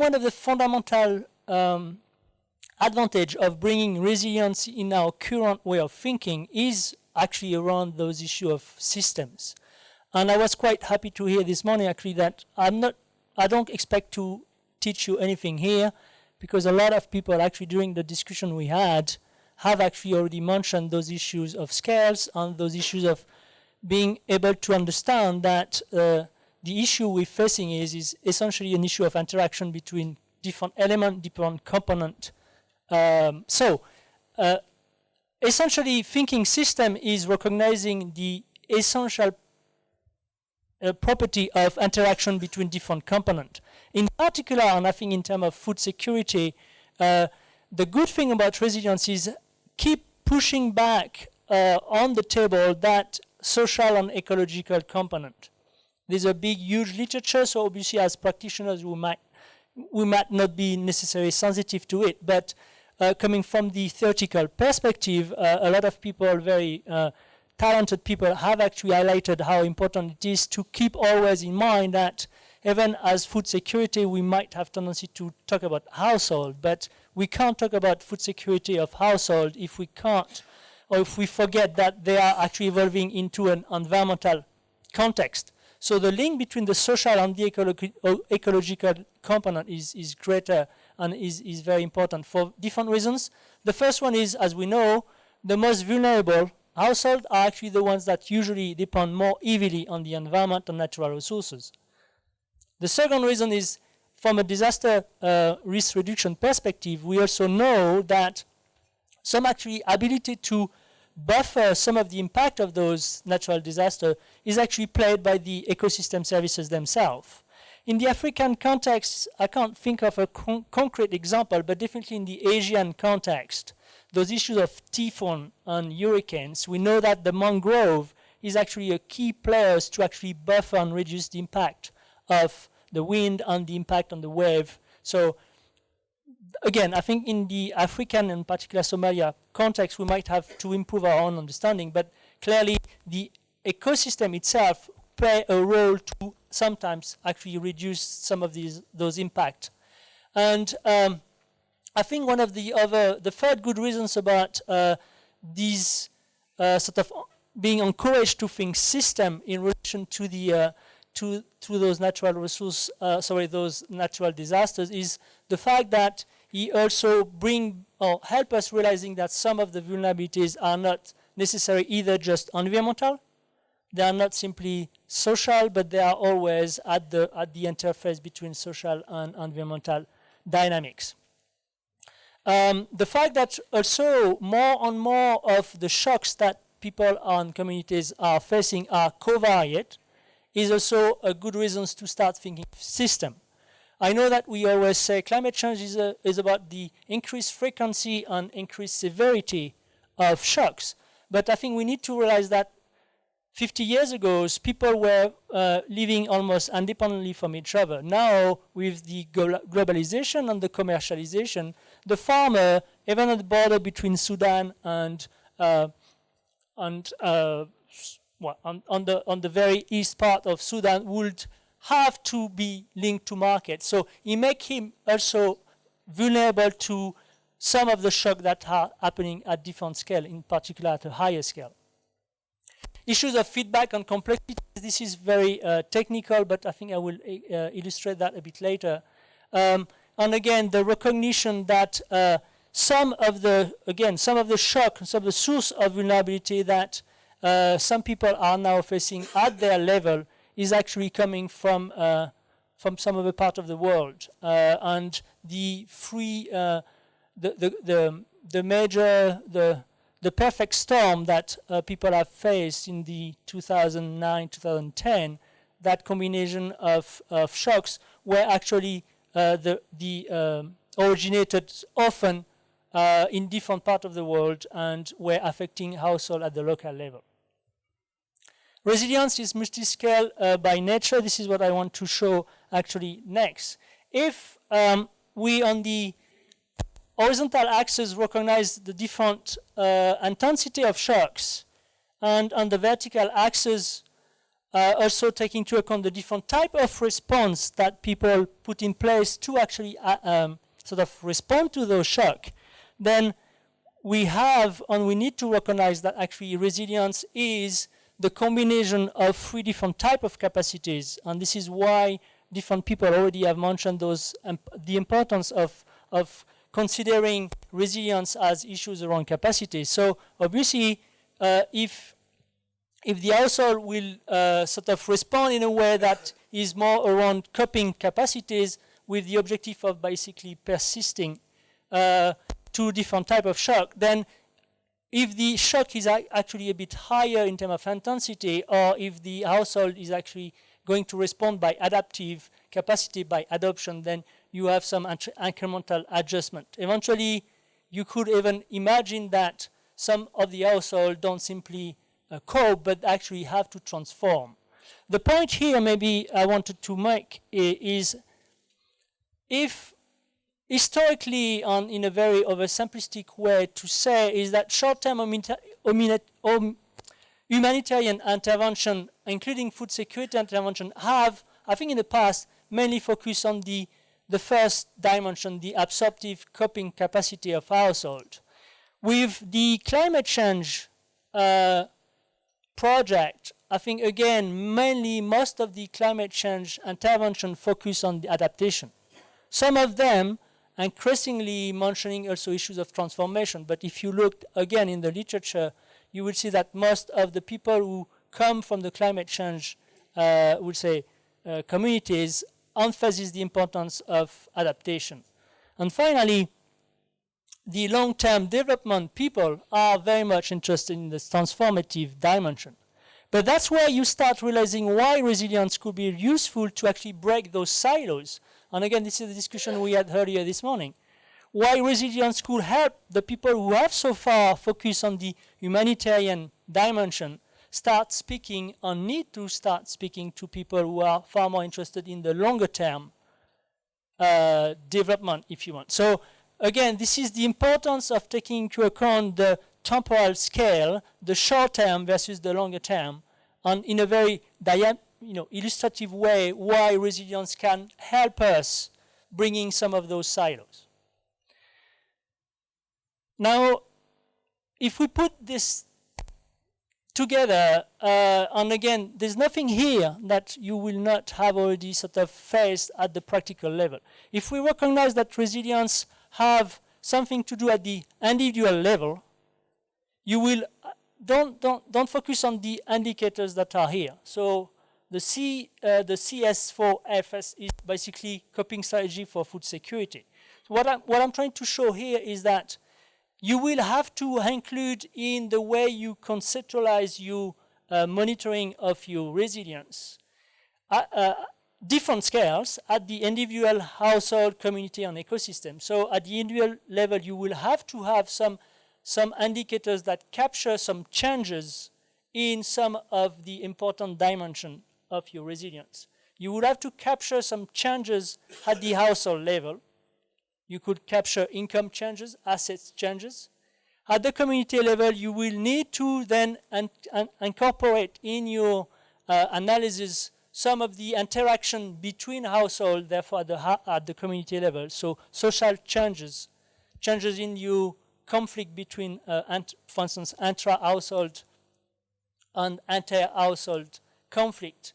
one of the fundamental advantage of bringing resilience in our current way of thinking is actually around those issues of systems. And I was quite happy to hear this morning actually that I don't expect to teach you anything here, because a lot of people actually during the discussion we had have actually already mentioned those issues of scales and those issues of being able to understand that the issue we're facing is essentially an issue of interaction between different elements, different components. Essentially, thinking system is recognizing the essential property of interaction between different components. In particular, and I think in terms of food security, the good thing about resilience is keep pushing back on the table that social and ecological component. There's a big, huge literature, so obviously as practitioners we might not be necessarily sensitive to it, but coming from the theoretical perspective, a lot of people, very talented people, have actually highlighted how important it is to keep always in mind that even as food security, we might have tendency to talk about household, but we can't talk about food security of household if we can't, or if we forget that they are actually evolving into an environmental context. So the link between the social and the ecological component is greater and is very important for different reasons. The first one is, as we know, the most vulnerable households are actually the ones that usually depend more heavily on the environment and natural resources. The second reason is, from a disaster risk reduction perspective, we also know that some actually ability to buffer some of the impact of those natural disasters is actually played by the ecosystem services themselves. In the African context, I can't think of a concrete example, but definitely in the Asian context, those issues of typhoon and hurricanes, we know that the mangrove is actually a key player to actually buffer and reduce the impact of the wind and the impact on the wave. So again, I think in the African and particular Somalia context, we might have to improve our own understanding, but clearly the ecosystem itself play a role to sometimes actually reduce some of those impacts. And I think one of the third good reasons about these sort of being encouraged to think system in relation to the to those natural resource, those natural disasters, is the fact that he also bring or help us realizing that some of the vulnerabilities are not necessarily either just environmental, they are not simply social, but they are always at the interface between social and environmental dynamics. The fact that also more and more of the shocks that people and communities are facing are covariate is also a good reason to start thinking system. I know that we always say climate change is about the increased frequency and increased severity of shocks, but I think we need to realize that 50 years ago, people were living almost independently from each other. Now, with the globalization and the commercialization, the farmer, even at the border between Sudan and on the very east part of Sudan, would have to be linked to market. So it makes him also vulnerable to some of the shocks that are happening at different scale, in particular at a higher scale. Issues of feedback and complexity, this is very technical, but I think I will illustrate that a bit later. And again, the recognition that some of the shock, some of the source of vulnerability that some people are now facing at their level is actually coming from some other part of the world. And the perfect storm that people have faced in the 2009, 2010, that combination of shocks were actually originated often in different parts of the world and were affecting households at the local level. Resilience is multi-scale by nature. This is what I want to show actually next. If we on the horizontal axis recognize the different intensity of shocks, and on the vertical axis also taking into account the different type of response that people put in place to actually sort of respond to those shock, then we have and we need to recognize that actually resilience is the combination of 3 different type of capacities, and this is why different people already have mentioned those the importance of considering resilience as issues around capacity. So obviously, if the household will sort of respond in a way that is more around coping capacities with the objective of basically persisting to different type of shock, then if the shock is actually a bit higher in terms of intensity, or if the household is actually going to respond by adaptive capacity by adoption, then you have some incremental adjustment. Eventually, you could even imagine that some of the households don't simply cope, but actually have to transform. The point here maybe I wanted to make is, if historically, in a very oversimplistic way to say, is that short-term humanitarian intervention, including food security intervention, have, I think in the past, mainly focused on the first dimension, the absorptive coping capacity of household. With the climate change project, I think again, mainly most of the climate change intervention focus on the adaptation. Some of them increasingly mentioning also issues of transformation, but if you look again in the literature, you will see that most of the people who come from the climate change, communities, emphasize the importance of adaptation. And finally, the long-term development people are very much interested in the transformative dimension. But that's where you start realizing why resilience could be useful to actually break those silos. And again, this is the discussion we had earlier this morning. Why resilience could help the people who have so far focused on the humanitarian dimension start speaking and need to start speaking to people who are far more interested in the longer term development, if you want. So again, this is the importance of taking into account the temporal scale, the short term versus the longer term, and in a very illustrative way why resilience can help us bringing some of those silos. Now, if we put this together, and again, there's nothing here that you will not have already sort of faced at the practical level. If we recognize that resilience have something to do at the individual level, you will don't focus on the indicators that are here. So the CS4FS is basically coping strategy for food security. So what I'm trying to show here is that you will have to include in the way you conceptualize your monitoring of your resilience different scales at the individual, household, community, and ecosystem. So at the individual level, you will have to have some indicators that capture some changes in some of the important dimensions of your resilience. You will have to capture some changes at the household level. You could capture income changes, assets changes. At the community level, you will need to then incorporate in your analysis some of the interaction between households, therefore at the community level. So social changes in your conflict between, for instance, intra-household and inter-household conflict.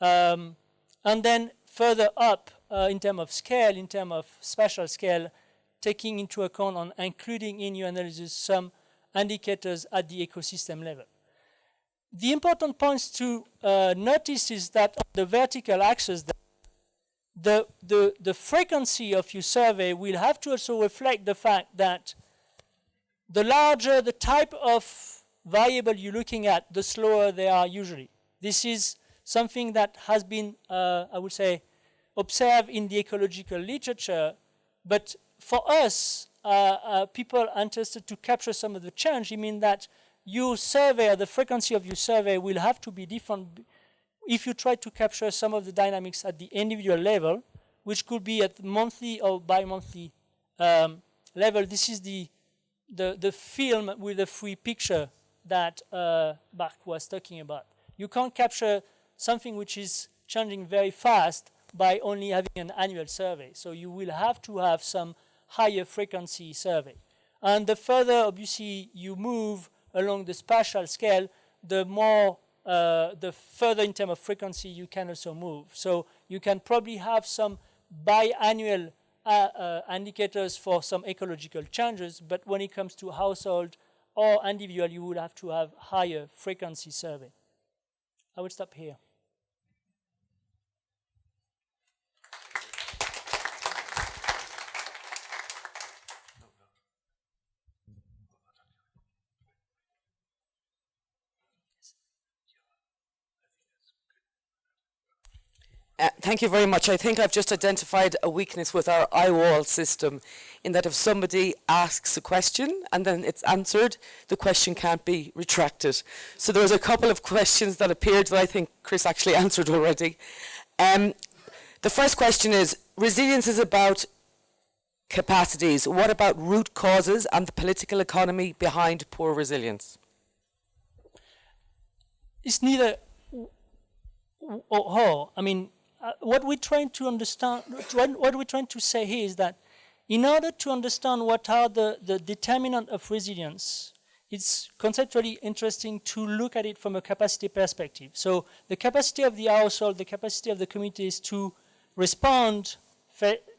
And then further up, in terms of scale, in terms of spatial scale, taking into account and including in your analysis some indicators at the ecosystem level. The important points to notice is that on the vertical axis, the frequency of your survey will have to also reflect the fact that the larger the type of variable you're looking at, the slower they are usually. This is something that has been, I would say, observed in the ecological literature, but for us, people interested to capture some of the change, it means that your survey, or the frequency of your survey, will have to be different if you try to capture some of the dynamics at the individual level, which could be at monthly or bi-monthly level. This is the film with the free picture that Mark was talking about. You can't capture something which is changing very fast by only having an annual survey. So you will have to have some higher frequency survey. And the further, obviously, you move along the spatial scale, the more, the further in terms of frequency you can also move. So you can probably have some biannual indicators for some ecological changes, but when it comes to household or individual, you will have to have higher frequency survey. I will stop here. Thank you very much. I think I've just identified a weakness with our eyewall system in that if somebody asks a question and then it's answered, the question can't be retracted. So there was a couple of questions that appeared that I think Chris actually answered already. The first question is, resilience is about capacities. What about root causes and the political economy behind poor resilience? It's neither or. I mean, what we're trying to understand, what we're trying to say here is that in order to understand what are the determinants of resilience, it's conceptually interesting to look at it from a capacity perspective. So the capacity of the household, the capacity of the communities to respond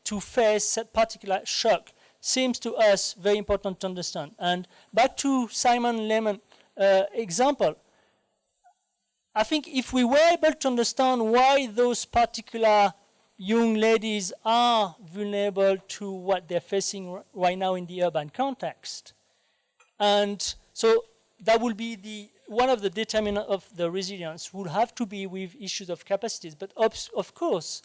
to face a particular shock seems to us very important to understand. And back to Simon Lehman example, I think if we were able to understand why those particular young ladies are vulnerable to what they're facing right now in the urban context, and so that will be one of the determinants of the resilience would have to be with issues of capacities. But of course,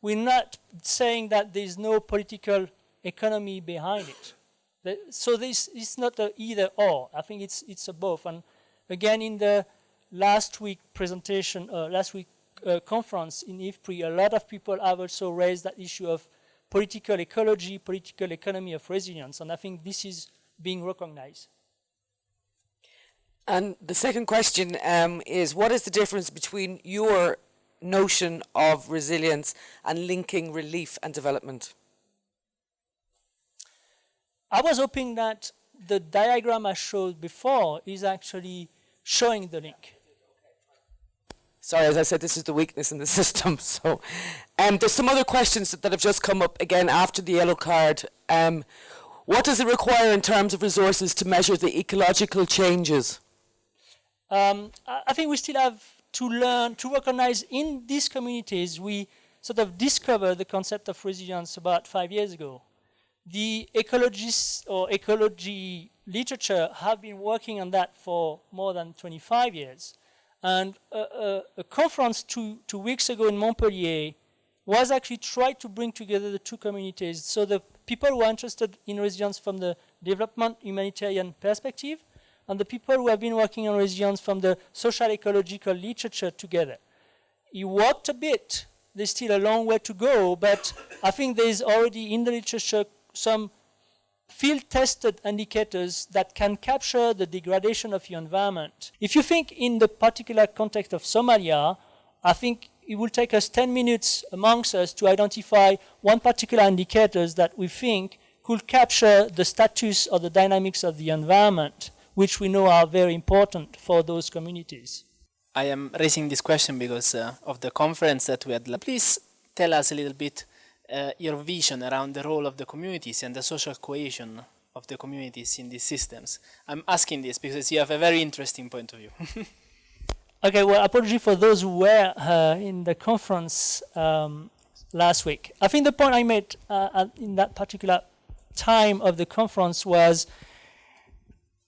we're not saying that there's no political economy behind it. So this is not a either or. I think it's a both. And again, in the last week presentation, conference in IFPRI, a lot of people have also raised that issue of political ecology, political economy of resilience, and I think this is being recognized. And the second question is, what is the difference between your notion of resilience and linking relief and development? I was hoping that the diagram I showed before is actually showing the link. Sorry, as I said, this is the weakness in the system. So, there's some other questions that have just come up again after the yellow card. What does it require in terms of resources to measure the ecological changes? I think we still have to learn to recognize in these communities. We sort of discovered the concept of resilience about 5 years ago. The ecologists or ecology literature have been working on that for more than 25 years. And a conference two weeks ago in Montpellier was actually tried to bring together the two communities. So the people who are interested in resilience from the development humanitarian perspective and the people who have been working on resilience from the social ecological literature together. It worked a bit. There's still a long way to go, but I think there's already in the literature some field-tested indicators that can capture the degradation of your environment. If you think in the particular context of Somalia, I think it will take us 10 minutes amongst us to identify one particular indicators that we think could capture the status or the dynamics of the environment, which we know are very important for those communities. I am raising this question because of the conference that we had. Please tell us a little bit your vision around the role of the communities and the social cohesion of the communities in these systems. I'm asking this because you have a very interesting point of view. Okay, well, apology for those who were in the conference last week. I think the point I made in that particular time of the conference was,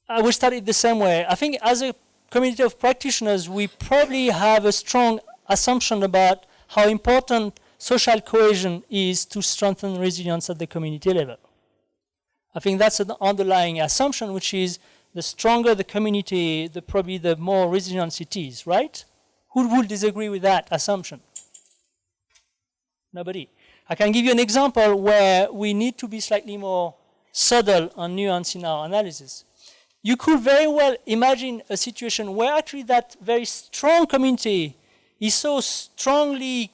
I will start it the same way. I think as a community of practitioners, we probably have a strong assumption about how important social cohesion is to strengthen resilience at the community level. I think that's an underlying assumption, which is the stronger the community, probably the more resilient it is, right? Who would disagree with that assumption? Nobody. I can give you an example where we need to be slightly more subtle and nuanced in our analysis. You could very well imagine a situation where actually that very strong community is so strongly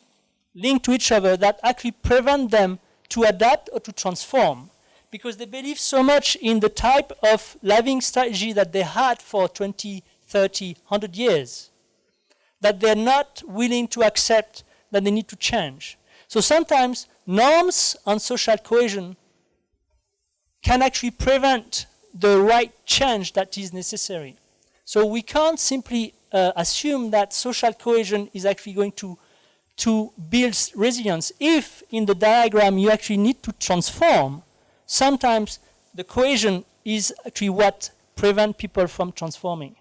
linked to each other that actually prevent them to adapt or to transform, because they believe so much in the type of living strategy that they had for 20, 30, 100 years, that they're not willing to accept that they need to change. So sometimes norms and social cohesion can actually prevent the right change that is necessary. So we can't simply assume that social cohesion is actually going to build resilience. If in the diagram you actually need to transform, sometimes the cohesion is actually what prevents people from transforming.